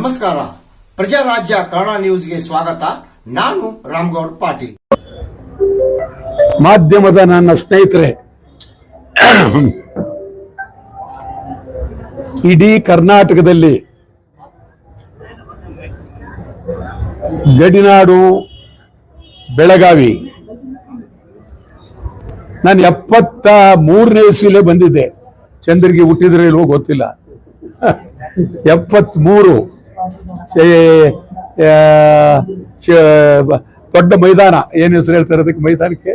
ನಮಸ್ಕಾರ. ಪ್ರಜಾರಾಜ್ಯ ಕನ್ನಡ ನ್ಯೂಸ್ಗೆ ಸ್ವಾಗತ. ನಾನು ರಾಮಗೌಡ ಪಾಟೀಲ್. ಮಾಧ್ಯಮದ ನನ್ನ ಸ್ನೇಹಿತರೆ, ಇಡೀ ಕರ್ನಾಟಕದಲ್ಲಿ ಗಡಿನಾಡು ಬೆಳಗಾವಿ, ನಾನು 73ನೇ ಇಸ್ವಿಲೇ ಬಂದಿದ್ದೆ. ಚಂದ್ರಿಗೆ ಹುಟ್ಟಿದ್ರೆ ಇಲ್ವೋ ಗೊತ್ತಿಲ್ಲ. 73 ದೊಡ್ಡ ಮೈದಾನ, ಏನ್ ಹೆಸರು ಹೇಳ್ತಾರೆ ಅದಕ್ಕೆ ಮೈದಾನಕ್ಕೆ?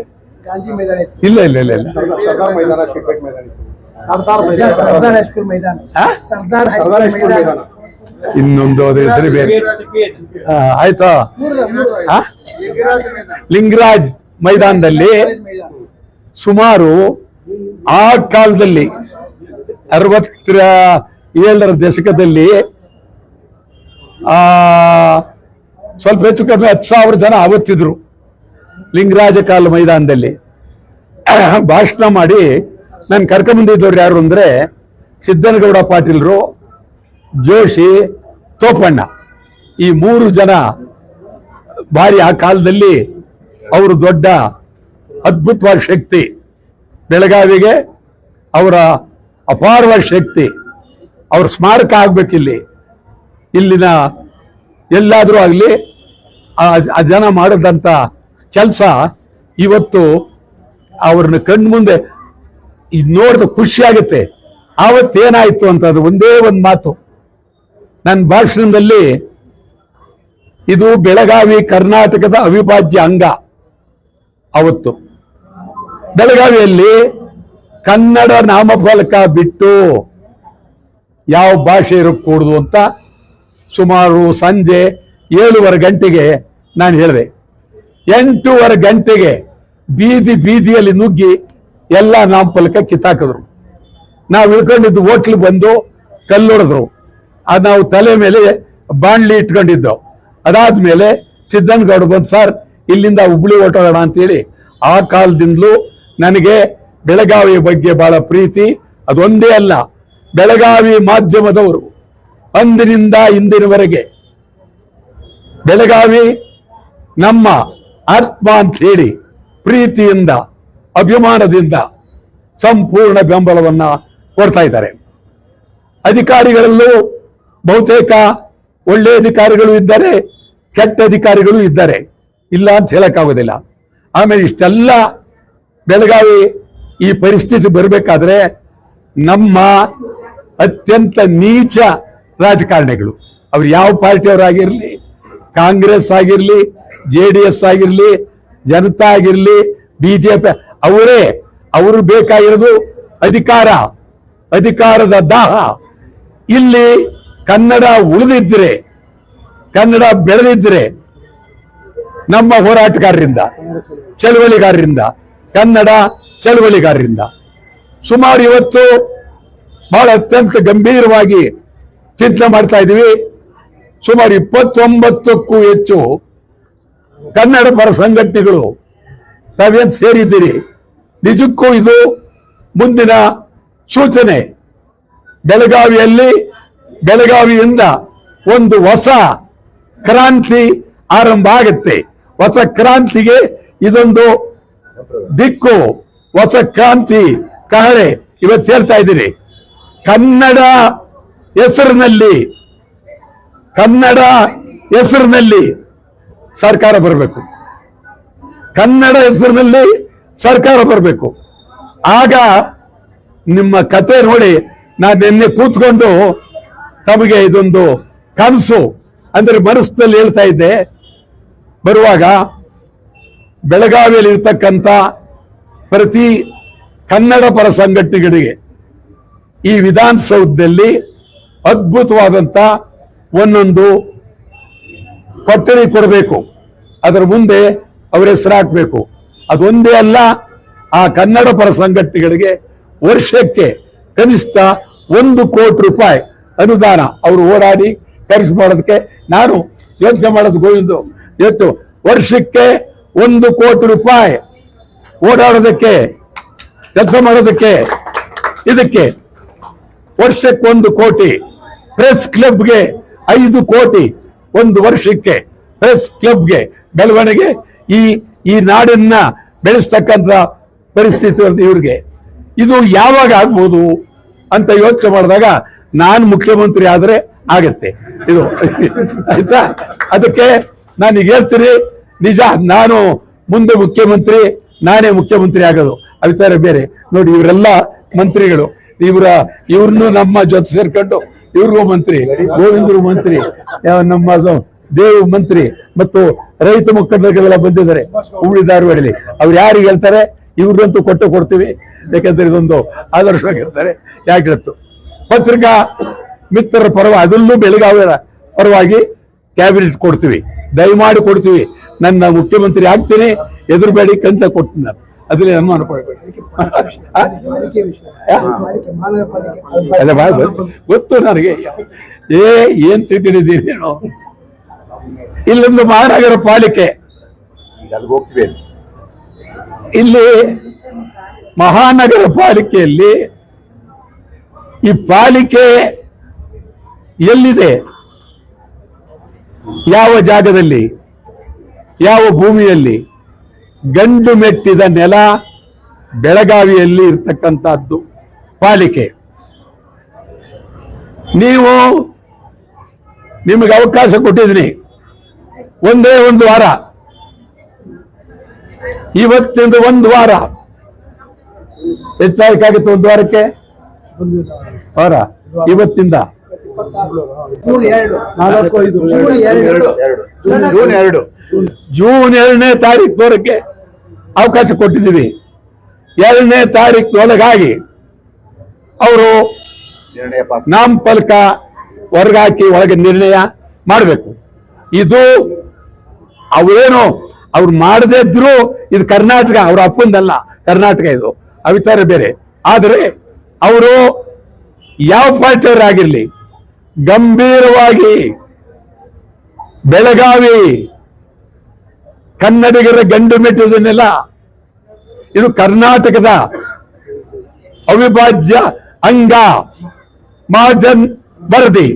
ಇಲ್ಲ ಇಲ್ಲ ಇಲ್ಲ ಇಲ್ಲ ಇನ್ನೊಂದು ಅದ ಹೆಸರು ಬೇರೆ. ಆಯ್ತಾ? ಲಿಂಗರಾಜ್ ಮೈದಾನದಲ್ಲಿ ಸುಮಾರು ಆ ಕಾಲದಲ್ಲಿ 67ರ ದಶಕದಲ್ಲಿ ಸ್ವಲ್ಪ ಹೆಚ್ಚು ಕಡಿಮೆ 10,000 ಜನ ಆವತ್ತಿದ್ರು ಲಿಂಗರಾಜ ಕಾಲ ಮೈದಾನದಲ್ಲಿ. ಭಾಷಣ ಮಾಡಿ ನಾನು ಕರ್ಕೊಂಬಂದಿದ್ದವ್ರು ಯಾರು ಅಂದ್ರೆ ಸಿದ್ದನಗೌಡ ಪಾಟೀಲ್ರು, ಜೋಶಿ, ತೋಪಣ್ಣ. ಈ 3 ಜನ ಭಾರಿ ಆ ಕಾಲದಲ್ಲಿ ಅವರು ದೊಡ್ಡ ಅದ್ಭುತವಾದ ಶಕ್ತಿ. ಬೆಳಗಾವಿಗೆ ಅವರ ಅಪಾರವಾದ ಶಕ್ತಿ. ಅವ್ರ ಸ್ಮಾರಕ ಆಗ್ಬೇಕಿಲ್ಲಿ, ಇಲ್ಲಿನ ಎಲ್ಲಾದ್ರೂ ಆಗಲಿ ಆ ಜನ ಮಾಡಿದಂಥ ಕೆಲಸ ಇವತ್ತು ಅವ್ರನ್ನ ಕಣ್ಣು ಮುಂದೆ ನೋಡಿದ ಖುಷಿ ಆಗುತ್ತೆ. ಆವತ್ತೇನಾಯ್ತು ಅಂತ ಅದು ಒಂದೇ ಒಂದು ಮಾತು ನನ್ನ ಭಾಷಣದಲ್ಲಿ, ಇದು ಬೆಳಗಾವಿ ಕರ್ನಾಟಕದ ಅವಿಭಾಜ್ಯ ಅಂಗ. ಅವತ್ತು ಬೆಳಗಾವಿಯಲ್ಲಿ ಕನ್ನಡ ನಾಮಫಲಕ ಬಿಟ್ಟು ಯಾವ ಭಾಷೆ ಇರக்கூಡುದು ಅಂತ ಸುಮಾರು ಸಂಜೆ 7:15 ಗಂಟೆಗೆ ನಾನು ಹೇಳಿದೆ. 8:15 ಗಂಟೆಗೆ ಬೀದಿಯಲ್ಲಿ ನುಗ್ಗಿ ಎಲ್ಲ ನಾಮಫಲಕ ಕಿತ್ತಾಕಿದ್ರು. ನಾವು ಇಳ್ಕೊಂಡಿದ್ದು ಹೋಟ್ಲು ಬಂದು ಕಲ್ಲೊಡೆದ್ರು. ಅದು ನಾವು ತಲೆ ಮೇಲೆ ಬಾಣ್ಲಿ ಇಟ್ಕೊಂಡಿದ್ದೆವು. ಅದಾದ್ಮೇಲೆ ಸಿದ್ದನಗೌಡ ಬಂದು, ಸರ್ ಇಲ್ಲಿಂದ ಹುಬ್ಳಿ ಹೊರಟೋಣ ಅಂತೇಳಿ. ಆ ಕಾಲದಿಂದಲೂ ನನಗೆ ಬೆಳಗಾವಿ ಬಗ್ಗೆ ಬಹಳ ಪ್ರೀತಿ. ಅದೊಂದೇ ಅಲ್ಲ, ಬೆಳಗಾವಿ ಮಾಧ್ಯಮದವರು ಅಂದಿನಿಂದ ಇಂದಿನವರೆಗೆ ಬೆಳಗಾವಿ ನಮ್ಮ ಆತ್ಮ ಅಂತ ಹೇಳಿ ಪ್ರೀತಿಯಿಂದ, ಅಭಿಮಾನದಿಂದ ಸಂಪೂರ್ಣ ಬೆಂಬಲವನ್ನ ಕೊಡ್ತಾ ಇದ್ದಾರೆ. ಅಧಿಕಾರಿಗಳಲ್ಲೂ ಬಹುತೇಕ ಒಳ್ಳೆ ಅಧಿಕಾರಿಗಳು ಇದ್ದಾರೆ, ಕೆಟ್ಟ ಅಧಿಕಾರಿಗಳು ಇದ್ದಾರೆ, ಇಲ್ಲ ಅಂತ ಹೇಳಕ್ಕಾಗೋದಿಲ್ಲ. ಆಮೇಲೆ ಇಷ್ಟೆಲ್ಲ ಬೆಳಗಾವಿ ಈ ಪರಿಸ್ಥಿತಿ ಬರಬೇಕಾದ್ರೆ ನಮ್ಮ ಅತ್ಯಂತ ನೀಚ ರಾಜಕಾರಣಿಗಳು, ಅವ್ರು ಯಾವ ಪಾರ್ಟಿಯವರಾಗಿರ್ಲಿ, ಕಾಂಗ್ರೆಸ್ ಆಗಿರ್ಲಿ, JDS ಆಗಿರ್ಲಿ, ಜನತಾ ಆಗಿರ್ಲಿ, BJP, ಅವರು ಬೇಕಾಗಿರೋದು ಅಧಿಕಾರದ ದಾಹ. ಇಲ್ಲಿ ಕನ್ನಡ ಉಳಿದಿದ್ರೆ, ಕನ್ನಡ ಬೆಳೆದಿದ್ರೆ ನಮ್ಮ ಹೋರಾಟಗಾರರಿಂದ, ಚಳವಳಿಗಾರರಿಂದ, ಕನ್ನಡ ಚಳವಳಿಗಾರರಿಂದ ಸುಮಾರು ಇವತ್ತು ಬಹಳ ಅತ್ಯಂತ ಗಂಭೀರವಾಗಿ ಚಿಂತನೆ ಮಾಡ್ತಾ ಇದ್ದೀವಿ. ಸುಮಾರು 29ಕ್ಕೂ ಹೆಚ್ಚು ಕನ್ನಡ ಪರ ಸಂಘಟನೆಗಳು ತಾವೇನು ಸೇರಿದ್ದೀರಿ. ನಿಜಕ್ಕೂ ಇದು ಮುಂದಿನ ಸೂಚನೆ. ಬೆಳಗಾವಿಯಿಂದ ಒಂದು ಹೊಸ ಕ್ರಾಂತಿ ಆರಂಭ ಆಗುತ್ತೆ. ಹೊಸ ಕ್ರಾಂತಿಗೆ ಇದೊಂದು ದಿಕ್ಕು, ಹೊಸ ಕ್ರಾಂತಿ ಕಹಳೆ ಇವತ್ತು ಹೇಳ್ತಾ ಇದ್ದೀರಿ. ಕನ್ನಡ ಹೆಸರಿನಲ್ಲಿ ಸರ್ಕಾರ ಬರಬೇಕು. ಕನ್ನಡ ಹೆಸರಿನಲ್ಲಿ ಸರ್ಕಾರ ಬರಬೇಕು. ಆಗ ನಿಮ್ಮ ಕತೆ ನೋಡಿ, ನಾನು ನಿನ್ನೆ ಕೂತ್ಕೊಂಡು ತಮಗೆ ಇದೊಂದು ಕನಸು ಅಂದ್ರೆ ಮನಸ್ಸಿನಲ್ಲಿ ಹೇಳ್ತಾ ಇದ್ದೆ. ಬರುವಾಗ ಬೆಳಗಾವಿಯಲ್ಲಿ ಇರ್ತಕ್ಕಂಥ ಪ್ರತಿ ಕನ್ನಡ ಪರ ಸಂಘಟನೆಗಳಿಗೆ ಈ ವಿಧಾನಸೌಧದಲ್ಲಿ ಅದ್ಭುತವಾದಂಥ ಒಂದೊಂದು ಕೊಠಡಿ ಕೊಡಬೇಕು. ಅದರ ಮುಂದೆ ಅವರ ಹೆಸರು ಹಾಕಬೇಕು. ಅದೊಂದೇ ಅಲ್ಲ, ಆ ಕನ್ನಡ ಪರ ಸಂಘಟನೆಗಳಿಗೆ ವರ್ಷಕ್ಕೆ ಕನಿಷ್ಠ 1 ಕೋಟಿ ರೂಪಾಯಿ ಅನುದಾನ ಅವರು ಓಡಾಡಿ ಖರ್ಚು ಮಾಡೋದಕ್ಕೆ. ನಾನು ಯೋಚನೆ ಮಾಡೋದು ಗೋವಿಂದು, ಇವತ್ತು ವರ್ಷಕ್ಕೆ 1 ಕೋಟಿ ರೂಪಾಯಿ ಓಡಾಡೋದಕ್ಕೆ, ಕೆಲಸ ಮಾಡೋದಕ್ಕೆ, ಇದಕ್ಕೆ ವರ್ಷಕ್ಕೆ 1 ಕೋಟಿ. ಪ್ರೆಸ್ ಕ್ಲಬ್ಗೆ 5 ಕೋಟಿ ಒಂದು ವರ್ಷಕ್ಕೆ ಪ್ರೆಸ್ ಕ್ಲಬ್ಗೆ ಬೆಳವಣಿಗೆ, ಈ ನಾಡನ್ನ ಬೆಳೆಸ್ತಕ್ಕಂಥ ಪರಿಸ್ಥಿತಿ ಇವ್ರಿಗೆ. ಇದು ಯಾವಾಗ ಆಗ್ಬೋದು ಅಂತ ಯೋಚನೆ ಮಾಡಿದಾಗ ನಾನು ಮುಖ್ಯಮಂತ್ರಿ ಆದ್ರೆ ಆಗತ್ತೆ ಇದು. ಆಯ್ತಾ? ಅದಕ್ಕೆ ನಾನೀಗ ಹೇಳ್ತೀನಿ, ನಿಜ ನಾನು ಮುಂದೆ ಮುಖ್ಯಮಂತ್ರಿ, ನಾನೇ ಮುಖ್ಯಮಂತ್ರಿ ಆಗೋದು, ಅಭಿಪ್ರಾಯ ಬೇರೆ. ನೋಡಿ ಇವರೆಲ್ಲ ಮಂತ್ರಿಗಳು, ಇವ್ರನ್ನು ನಮ್ಮ ಜೊತೆ ಸೇರ್ಕೊಂಡು ಇವ್ರಿಗೂ ಮಂತ್ರಿ, ಗೋವಿಂದ್ರು ಮಂತ್ರಿ, ನಮ್ಮ ದೇವ್ ಮಂತ್ರಿ ಮತ್ತು ರೈತ ಮುಖಂಡರುಗಳೆಲ್ಲ ಬಂದಿದ್ದಾರೆ ಹುಬ್ಳಿ ಧಾರವಾಡಲ್ಲಿ. ಅವ್ರು ಯಾರಿಗೆ ಹೇಳ್ತಾರೆ ಇವ್ರಿಗಂತೂ ಕೊಡ್ತೀವಿ, ಯಾಕಂದ್ರೆ ಇದೊಂದು ಆದರ್ಶವಾಗಿರ್ತಾರೆ. ಯಾಕಿತ್ತು ಪತ್ರಿಕಾ ಮಿತ್ರರ ಪರವಾಗಿ, ಅದರಲ್ಲೂ ಬೆಳಗಾವಿಯ ಪರವಾಗಿ ಕ್ಯಾಬಿನೆಟ್ ಕೊಡ್ತೀವಿ, ದಯಮಾಡಿ ಕೊಡ್ತೀವಿ. ನನ್ನ ಮುಖ್ಯಮಂತ್ರಿ ಆಗ್ತೀನಿ, ಎದುರುಬೇಡಿ ಕಂತ ಕೊಡ್ತೀನಿ ನಾನು, ಅದ್ರಲ್ಲಿ ಅನುಮಾನ ಪಡಬೇಡಿ. ಗೊತ್ತು ನನಗೆ, ಏನ್ ತಿಳ್ಕೊಂಡಿದ್ದೀನಿ ಏನೋ. ಇಲ್ಲೊಂದು ಮಹಾನಗರ ಪಾಲಿಕೆ, ಇಲ್ಲಿ ಮಹಾನಗರ ಪಾಲಿಕೆಯಲ್ಲಿ ಈ ಪಾಲಿಕೆ ಎಲ್ಲಿದೆ, ಯಾವ ಜಾಗದಲ್ಲಿ, ಯಾವ ಭೂಮಿಯಲ್ಲಿ? ಗಂಡು ಮೆಟ್ಟಿದ ನೆಲ ಬೆಳಗಾವಿಯಲ್ಲಿ ಇರ್ತಕ್ಕಂಥದ್ದು ಪಾಲಿಕೆ. ನಿಮಗೆ ಅವಕಾಶ ಕೊಟ್ಟಿದ್ದೀನಿ, ಒಂದೇ ಒಂದು ವಾರ, ಇವತ್ತಿಂದ ಒಂದು ವಾರ ಹೆಚ್ಚಾಗಿತ್ತು. ಒಂದು ವಾರಕ್ಕೆ ವಾರ, ಇವತ್ತಿಂದ ಜೂನ್ 2ನೇ ತಾರೀಕಿನವರೆಗೆ ಅವಕಾಶ ಕೊಟ್ಟಿದ್ದೀವಿ. 2ನೇ ತಾರೀಕಿನೊಳಗಾಗಿ ಅವರು ನಾಮಫಲಕ ಹೊರಗಾಕಿ ಒಳಗೆ ನಿರ್ಣಯ ಮಾಡಬೇಕು. ಇದು ಅವೇನು ಅವ್ರು ಮಾಡದೇ ಇದ್ರು, ಇದು ಕರ್ನಾಟಕ, ಅವ್ರ ಅಪ್ಪಂದಲ್ಲ, ಕರ್ನಾಟಕ ಇದು, ಅವಿಚಾರ ಬೇರೆ. ಆದರೆ ಅವರು ಯಾವ ಪಾರ್ಟಿಯವರಾಗಿರ್ಲಿ, ಗಂಭೀರವಾಗಿ ಬೆಳಗಾವಿ ಕನ್ನಡಿಗರ ಗಂಡು ಮೆಟ್ಟಿದನ್ನೆಲ್ಲ, ಇದು ಕರ್ನಾಟಕದ ಅವಿಭಾಜ್ಯ ಅಂಗ, ಮಹಾಜನ್ ವರದಿ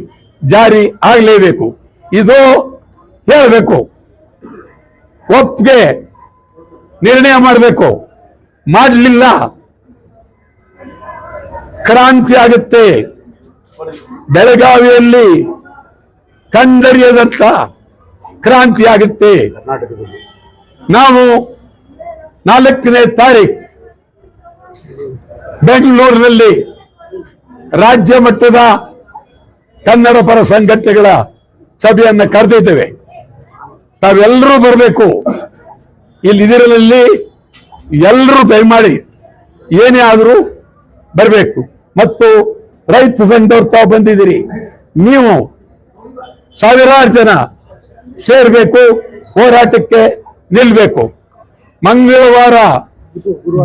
ಜಾರಿ ಆಗಲೇಬೇಕು. ಇದು ಹೇಳಬೇಕು, ಒಪ್ಪಿಗೆ ನಿರ್ಣಯ ಮಾಡಬೇಕು. ಮಾಡಲಿಲ್ಲ ಕ್ರಾಂತಿ ಆಗುತ್ತೆ. ಬೆಳಗಾವಿಯಲ್ಲಿ ಕಂಡರಿಯದಂತ ಕ್ರಾಂತಿ ಆಗುತ್ತೆ. ನಾವು 4ನೇ ತಾರೀಕು ಬೆಂಗಳೂರಿನಲ್ಲಿ ರಾಜ್ಯ ಮಟ್ಟದ ಕನ್ನಡ ಪರ ಸಂಘಟನೆಗಳ ಸಭೆಯನ್ನು ಕರೆದಿದ್ದೇವೆ. ತಾವೆಲ್ಲರೂ ಬರಬೇಕು. ಇದರಲ್ಲಿ ಎಲ್ಲರೂ ದಯಮಾಡಿ ಏನೇ ಆದರೂ ಬರಬೇಕು. ಮತ್ತು ರೈತ ಸಂಘದವ್ರು ತಾವು ಬಂದಿದ್ದೀರಿ, ನೀವು ಸಾವಿರಾರು ಜನ ಸೇರ್ಬೇಕು, ಹೋರಾಟಕ್ಕೆ ನಿಲ್ಬೇಕು. ಮಂಗಳವಾರ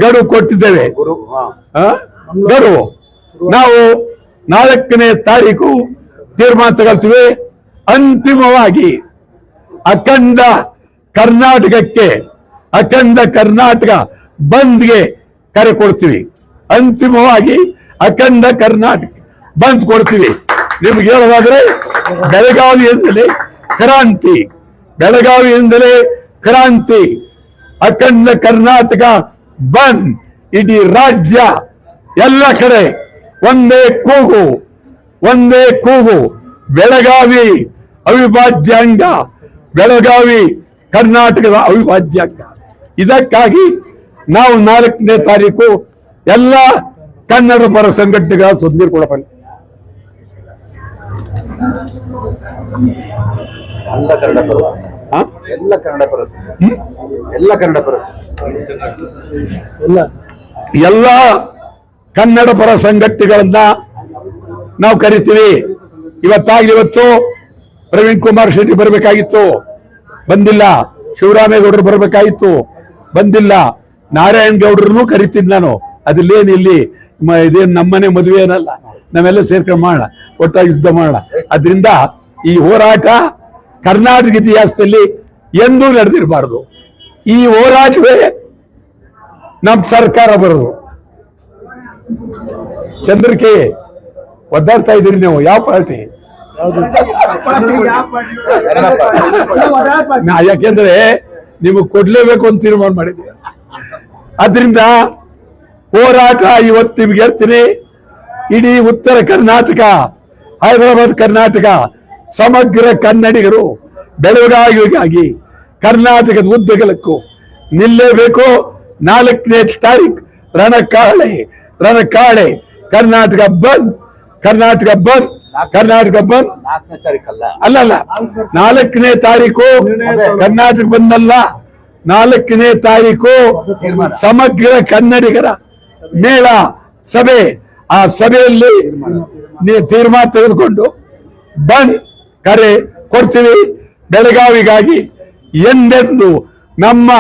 ಗಡುವು ಕೊಟ್ಟಿದ್ದೇವೆ, ಗಡುವು. ನಾವು 4ನೇ ತಾರೀಕು ತೀರ್ಮಾನ ತಗೊಳ್ತೀವಿ. ಅಂತಿಮವಾಗಿ ಅಖಂಡ ಕರ್ನಾಟಕಕ್ಕೆ, ಅಖಂಡ ಕರ್ನಾಟಕ ಬಂದ್ಗೆ ಕರೆ ಕೊಡ್ತೀವಿ. ಅಂತಿಮವಾಗಿ ಅಖಂಡ ಕರ್ನಾಟಕ ಬಂದ್ ಕೊಡ್ತೀವಿ. ನಿಮ್ಗೆ ಹೇಳೋದಾದ್ರೆ ಬೆಳಗಾವಿಯಿಂದಲೇ ಕ್ರಾಂತಿ, ಬೆಳಗಾವಿಯಿಂದಲೇ ಕ್ರಾಂತಿ, ಅಖಂಡ ಕರ್ನಾಟಕ ಬಂದ್, ಇಡೀ ರಾಜ್ಯ ಎಲ್ಲ ಕಡೆ ಒಂದೇ ಕೂಗು, ಒಂದೇ ಕೂಗು. ಬೆಳಗಾವಿ ಅವಿಭಾಜ್ಯ ಅಂಗ, ಬೆಳಗಾವಿ ಕರ್ನಾಟಕದ ಅವಿಭಾಜ್ಯ ಅಂಗ. ಇದಕ್ಕಾಗಿ ನಾವು 4ನೇ ತಾರೀಕು ಎಲ್ಲ ಕನ್ನಡ ಪರ ಸಂಘಟನೆಗಳ ಸುದ್ದಿ ಕೊಡಬಲ್ಲ. ಎಲ್ಲ ಕನ್ನಡ ಪರ ಸಂಘಟನೆಗಳನ್ನ ನಾವು ಕರಿತೀವಿ. ಇವತ್ತು ಪ್ರವೀಣ್ ಕುಮಾರ್ ಶೆಟ್ಟಿ ಬರಬೇಕಾಗಿತ್ತು, ಬಂದಿಲ್ಲ. ಶಿವರಾಮೇಗೌಡರು ಬರಬೇಕಾಗಿತ್ತು, ಬಂದಿಲ್ಲ. ನಾರಾಯಣ ಗೌಡ್ರನ್ನು ಕರಿತೀನಿ ನಾನು. ಅದಿಲ್ಲೇನು ಇಲ್ಲಿ ಇದೇನು ನಮ್ಮನೆ ಮದುವೆ ಏನಲ್ಲ, ನಾವೆಲ್ಲ ಸೇರ್ಕೊಂಡು ಮಾಡೋಣ, ಒಟ್ಟಾಗಿ ಯುದ್ಧ ಮಾಡೋಣ. ಅದರಿಂದ ಈ ಹೋರಾಟ ಕರ್ನಾಟಕ ಇತಿಹಾಸದಲ್ಲಿ ಎಂದೂ ನಡೆದಿರಬಾರ್ದು. ಈ ಹೋರಾಟವೇ ನಮ್ಮ ಸರ್ಕಾರ ಬರೋದು. ಚಂದ್ರಿಕೆ ಒದ್ದಾಡ್ತಾ ಇದ್ದೀರಿ ನೀವು, ಯಾವ ಪಾರ್ಟಿ? ಯಾಕೆಂದ್ರೆ ನಿಮಗೆ ಕೊಡ್ಲೇಬೇಕು ಅಂತ ತೀರ್ಮಾನ ಮಾಡಿದ್ದೆ. ಆದ್ರಿಂದ ಹೋರಾಟ ಇವತ್ತು ನಿಮ್ಗೆ ಹೇಳ್ತೀನಿ, ಇಡೀ ಉತ್ತರ ಕರ್ನಾಟಕ, ಹೈದರಾಬಾದ್ ಕರ್ನಾಟಕ, ಸಮಗ್ರ ಕನ್ನಡಿಗರು ಬೆಳವಣಿಗೆಗಾಗಿ ಕರ್ನಾಟಕದ ಉದ್ದಗಲಕ್ಕೂ ನಿಲ್ಲೇಬೇಕು. 4ನೇ ತಾರೀಕು ರಣಕಾಳೆ ಕರ್ನಾಟಕ ಬಂದ್, ಕರ್ನಾಟಕ ಬಂದ್, ಕರ್ನಾಟಕ ಬಂದ್. 4ನೇ ತಾರೀಕಲ್ಲ, ಅಲ್ಲಲ್ಲ, 4ನೇ ತಾರೀಕು ಕರ್ನಾಟಕ ಬಂದಲ್ಲ, 4ನೇ ತಾರೀಕು ಸಮಗ್ರ ಕನ್ನಡಿಗರ ಮೇಳ ಸಭೆ. ಆ ಸಭೆಯಲ್ಲಿ ತೀರ್ಮಾನ ತೆಗೆದುಕೊಂಡು ಬಂದ್ ಕರೆ ಕೊಡ್ತೀವಿ. ಬೆಳಗಾವಿಗಾಗಿ ಎಂದೆಂದು ನಮ್ಮ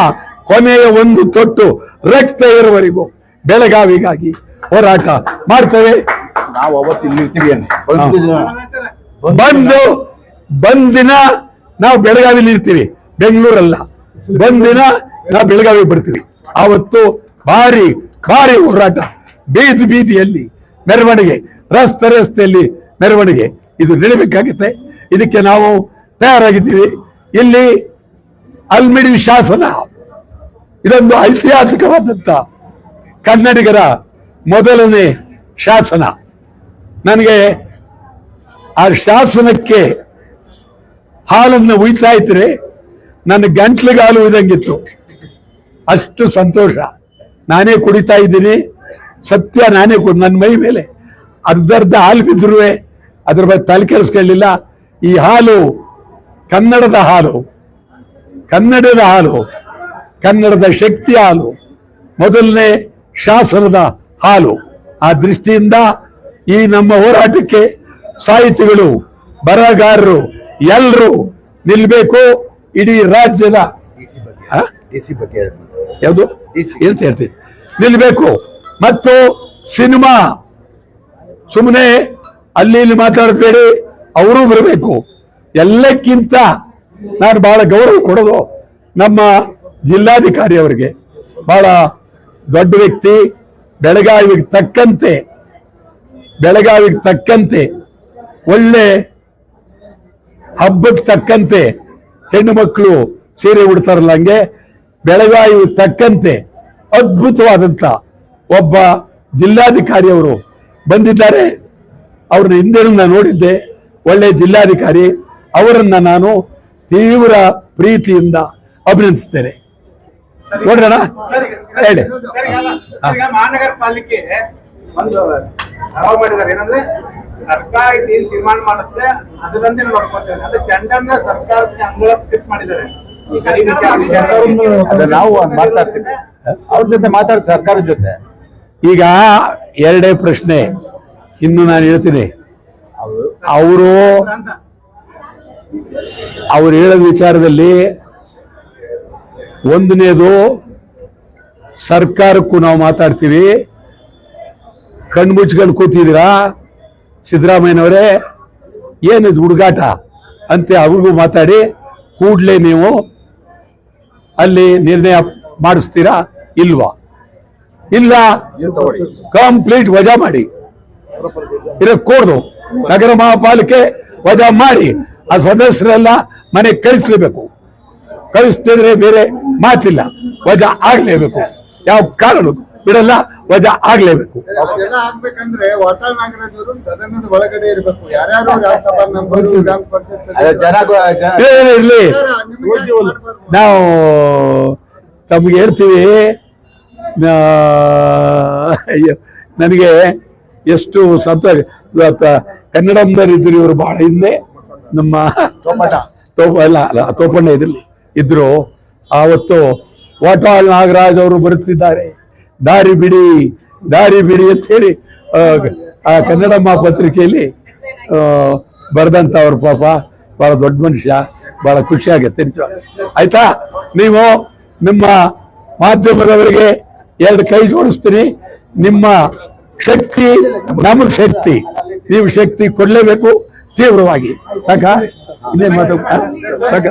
ಕೊನೆಯ ಒಂದು ತೊಟ್ಟು ರಕ್ತ ಇರುವವರೆಗೂ ಬೆಳಗಾವಿಗಾಗಿ ಹೋರಾಟ ಮಾಡ್ತೇವೆ. ನಾವು ಅವತ್ತು ಇಲ್ಲಿ ಇರ್ತೀವಿ. ಬಂದಿನ ನಾವು ಬೆಳಗಾವಿಲಿ ಇರ್ತೀವಿ, ಬೆಂಗಳೂರಲ್ಲ. ಬಂದಿನ ನಾವು ಬೆಳಗಾವಿ ಬರ್ತೀವಿ. ಆವತ್ತು ಭಾರಿ ಭಾರಿ ಹೋರಾಟ, ಬೀದಿ ಬೀದಿಯಲ್ಲಿ ಮೆರವಣಿಗೆ, ರಸ್ತೆಯಲ್ಲಿ ಮೆರವಣಿಗೆ, ಇದು ನಡೀಬೇಕಾಗುತ್ತೆ. ಇದಕ್ಕೆ ನಾವು ತಯಾರಾಗಿದ್ದೀವಿ. ಇಲ್ಲಿ ಅಲ್ಮಿಡಿ ಶಾಸನ, ಇದೊಂದು ಐತಿಹಾಸಿಕವಾದಂಥ ಕನ್ನಡಿಗರ ಮೊದಲನೇ ಶಾಸನ. ನನಗೆ ಆ ಶಾಸನಕ್ಕೆ ಹಾಲನ್ನು ಉಯ್ತಾ ಇದ್ರೆ ನನ್ನ ಗಂಟ್ಲಿಗೆ ಹಾಲು ಉಯ್ದಂಗಿತ್ತು, ಅಷ್ಟು ಸಂತೋಷ. ನಾನೇ ಕುಡಿತಾ ಇದ್ದೀನಿ, ಸತ್ಯ ನಾನೇ ನನ್ನ ಮೈ ಮೇಲೆ ಅರ್ಧರ್ಧ ಹಾಲು ಬಿದ್ದರೂ ಅದ್ರ ಬಗ್ಗೆ ತಲೆ ಕೆಡಿಸ್ಕೊಳ್ಳಿಲ್ಲ. ಈ ಹಾಲು ಕನ್ನಡದ ಹಾಲು, ಕನ್ನಡದ ಹಾಲು, ಕನ್ನಡದ ಶಕ್ತಿ ಹಾಲು, ಮೊದಲನೇ ಶಾಸನದ ಹಾಲು. ಆ ದೃಷ್ಟಿಯಿಂದ ಈ ನಮ್ಮ ಹೋರಾಟಕ್ಕೆ ಸಾಹಿತಿಗಳು, ಬರಹಗಾರರು ಎಲ್ಲರೂ ನಿಲ್ಬೇಕು. ಇಡೀ ರಾಜ್ಯದ ಯಾವುದು ಏನು ಹೇಳ್ತೀನಿ ನಿಲ್ಬೇಕು. ಮತ್ತು ಸಿನಿಮಾ ಸುಮ್ಮನೆ ಅಲ್ಲಿ ಇಲ್ಲಿ ಮಾತಾಡಬೇಡಿ, ಅವರೂ ಬರಬೇಕು. ಎಲ್ಲಕ್ಕಿಂತ ನಾನು ಬಹಳ ಗೌರವ ಕೊಡೋದು ನಮ್ಮ ಜಿಲ್ಲಾಧಿಕಾರಿ ಅವರಿಗೆ. ಬಹಳ ದೊಡ್ಡ ವ್ಯಕ್ತಿ, ಬೆಳಗಾವಿಗೆ ತಕ್ಕಂತೆ ಒಳ್ಳೆ ಹಬ್ಬಕ್ಕೆ ತಕ್ಕಂತೆ ಹೆಣ್ಣು ಮಕ್ಕಳು ಸೀರೆ ಉಡ್ತಾರಲ್ಲ, ಹಂಗೆ ಬೆಳಗಾವಿ ತಕ್ಕಂತೆ ಅದ್ಭುತವಾದಂಥ ಒಬ್ಬ ಜಿಲ್ಲಾಧಿಕಾರಿ ಅವರು ಬಂದಿದ್ದಾರೆ. ಅವ್ರನ್ನ ಹಿಂದೆ ನಾನು ನೋಡಿದ್ದೆ, ಒಳ್ಳೆ ಜಿಲ್ಲಾಧಿಕಾರಿ. ಅವರನ್ನ ನಾನು ತೀವ್ರ ಪ್ರೀತಿಯಿಂದ ಅಭಿನಂದಿಸ್ತೇನೆ. ನೋಡ್ರಣ ಹೇಳಿ. ಮಹಾನಗರ ಪಾಲಿಕೆ ಒಂದು ಮಾಡಿದ್ದಾರೆ, ಏನಂದ್ರೆ ಸರ್ಕಾರ ಏನ್ ತೀರ್ಮಾನ ಮಾಡುತ್ತೆ ಅದರಂತೆ ನೋಡ್ಕೊತೇವೆ. ಅದೇ ಚಂಡನ್ನ ಸರ್ಕಾರಕ್ಕೆ ಅಂಗಳಕ್ಕೆ ಶಿಫ್ಟ್ ಮಾಡಿದ್ದಾರೆ. ನಾವು ಮಾಡ್ತಾ ಇರ್ತೀವಿ, ಅವ್ರ ಜೊತೆ ಮಾತಾಡ್ತೀವಿ, ಸರ್ಕಾರದ ಜೊತೆ. ಈಗ ಎರಡೇ ಪ್ರಶ್ನೆ ಇನ್ನು ನಾನು ಹೇಳ್ತೀನಿ. ಅವರು ಹೇಳೋ ವಿಚಾರದಲ್ಲಿ ಒಂದನೇದು, ಸರ್ಕಾರಕ್ಕೂ ನಾವು ಮಾತಾಡ್ತೀವಿ, ಕಣ್ಮುಚ್ಕೊಂಡು ಕೂತಿದ್ದೀರಾ ಸಿದ್ದರಾಮಯ್ಯನವರೇ, ಏನಿದು ಹುಡುಗಾಟ ಅಂತೆ ಅವ್ರಿಗೂ ಮಾತಾಡಿ ಕೂಡಲೇ ನೀವು ಅಲ್ಲಿ ನಿರ್ಣಯ ಮಾಡಿಸ್ತೀರಾ ಇಲ್ವಾ? ಇಲ್ಲ, ಕಂಪ್ಲೀಟ್ ವಜಾ ಮಾಡಿ, ಇದಕ್ಕೆ ಕೋರ್ದು ನಗರ ಮಹಾಪಾಲಿಕೆ ವಜಾ ಮಾಡಿ ಆ ಸದಸ್ಯರೆಲ್ಲ ಮನೆಗೆ ಕಳಿಸ್ಲೇಬೇಕು. ಕಳಿಸ್ತಿದ್ರೆ ಬೇರೆ ಮಾತಿಲ್ಲ, ವಜಾ ಆಗ್ಲೇಬೇಕು. ಯಾವ ಕಾರಣ ಬಿಡಲ್ಲ, ವಜಾ ಆಗ್ಲೇಬೇಕು. ಅದೆಲ್ಲ ಆಗ್ಬೇಕಂದ್ರೆ ವಾಟಾಳ್ ನಾಗರಾಜ್ ಅವರು ಸದನದ ಒಳಗಡೆ ಇರಬೇಕು. ಯಾರ್ಯಾರು ರಾಜ್ಯಸಭಾ ಮೆಂಬರ್, ವಿಧಾನ ಪರಿಷತ್ ಇರ್ಲಿ, ನಾವು ತಮ್ಗೆ ಹೇಳ್ತೀವಿ. ನನಗೆ ಎಷ್ಟು ಸಂತೋಷ. ಕನ್ನಡಂದರು ಇದ್ರು ಇವರು ಬಹಳ ಹಿಂದೆ, ನಮ್ಮ ತೋಪಣ್ಣ ಇದ್ರು. ಆವತ್ತು ವಾಟಾಳ್ ನಾಗರಾಜ್ ಅವರು ಬರುತ್ತಿದ್ದಾರೆ, ದಾರಿ ಬಿಡಿ ಅಂತ ಹೇಳಿ ಆ ಕನ್ನಡಮ್ಮ ಪತ್ರಿಕೆಯಲ್ಲಿ ಬರೆದಂತ ಅವ್ರ ಪಾಪ ಬಹಳ ದೊಡ್ಡ ಮನುಷ್ಯ, ಬಹಳ ಖುಷಿ ಆಗುತ್ತೆ. ಆಯ್ತಾ? ನೀವು ನಿಮ್ಮ ಮಾಧ್ಯಮದವರಿಗೆ 2 ಕೈ ಜೋಡಿಸ್ತೀನಿ. ನಿಮ್ಮ ಶಕ್ತಿ ನಮಗೆ ಶಕ್ತಿ, ನೀವು ಶಕ್ತಿ ಕೊಡ್ಲೇಬೇಕು ತೀವ್ರವಾಗಿ. ಸಾಕ ಇನ್ನೇನ್ ಮಾತು ಸಾಕ.